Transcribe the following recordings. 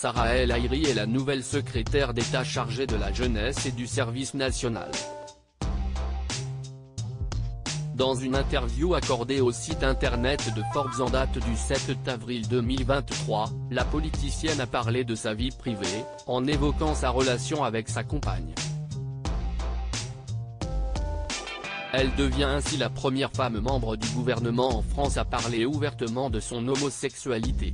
Sarah El Haïry est la nouvelle secrétaire d'État chargée de la jeunesse et du service national. Dans une interview accordée au site internet de Forbes en date du 7 avril 2023, la politicienne a parlé de sa vie privée, en évoquant sa relation avec sa compagne. Elle devient ainsi la première femme membre du gouvernement en France à parler ouvertement de son homosexualité.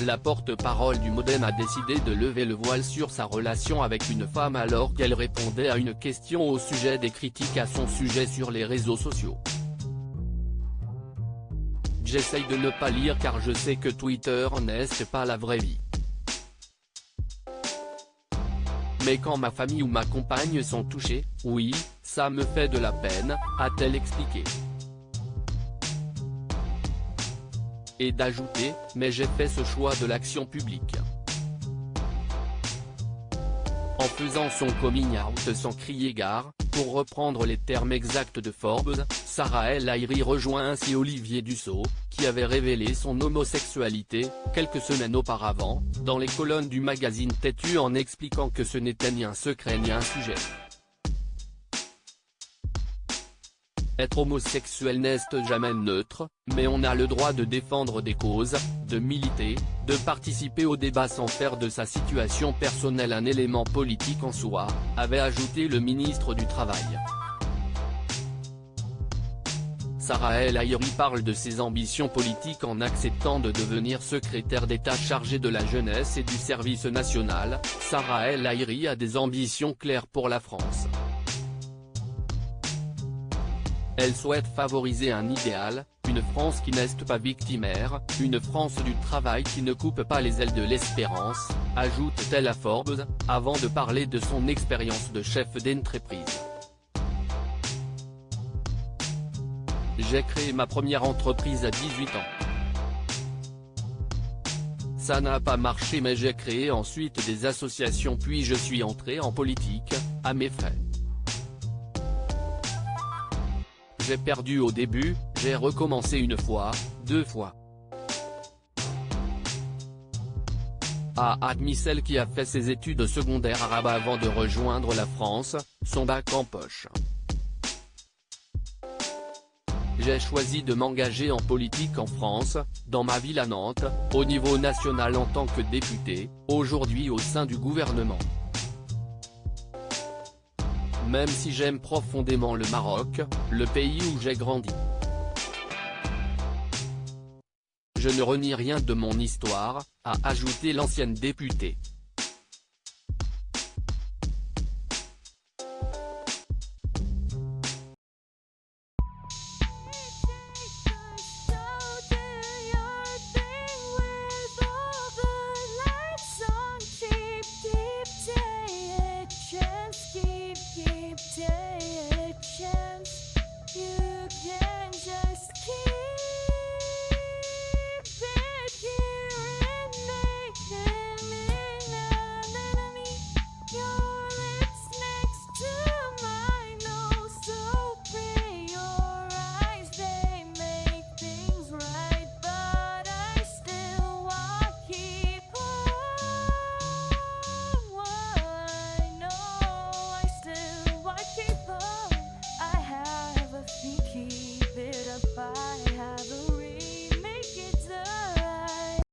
La porte-parole du MoDem a décidé de lever le voile sur sa relation avec une femme alors qu'elle répondait à une question au sujet des critiques à son sujet sur les réseaux sociaux. J'essaye de ne pas lire car je sais que Twitter n'est pas la vraie vie. Mais quand ma famille ou ma compagne sont touchés, oui, ça me fait de la peine, a-t-elle expliqué. Et d'ajouter, mais j'ai fait ce choix de l'action publique. En faisant son coming out sans crier gare, pour reprendre les termes exacts de Forbes, Sarah El Haïry rejoint ainsi Olivier Dussopt, qui avait révélé son homosexualité, quelques semaines auparavant, dans les colonnes du magazine Têtu en expliquant que ce n'était ni un secret ni un sujet. Être homosexuel n'est jamais neutre, mais on a le droit de défendre des causes, de militer, de participer au débat sans faire de sa situation personnelle un élément politique en soi, avait ajouté le ministre du Travail. Sarah El Haïry parle de ses ambitions politiques en acceptant de devenir secrétaire d'État chargée de la jeunesse et du service national. Sarah El Haïry a des ambitions claires pour la France. Elle souhaite favoriser un idéal, une France qui n'est pas victimaire, une France du travail qui ne coupe pas les ailes de l'espérance, ajoute-t-elle à Forbes, avant de parler de son expérience de chef d'entreprise. J'ai créé ma première entreprise à 18 ans. Ça n'a pas marché mais j'ai créé ensuite des associations puis je suis entré en politique, à mes frais. J'ai perdu au début, j'ai recommencé une fois, deux fois. A admis celle qui a fait ses études secondaires arabes avant de rejoindre la France, son bac en poche. J'ai choisi de m'engager en politique en France, dans ma ville à Nantes, au niveau national en tant que député, aujourd'hui au sein du gouvernement. Même si j'aime profondément le Maroc, le pays où j'ai grandi. Je ne renie rien de mon histoire, a ajouté l'ancienne députée. Yeah.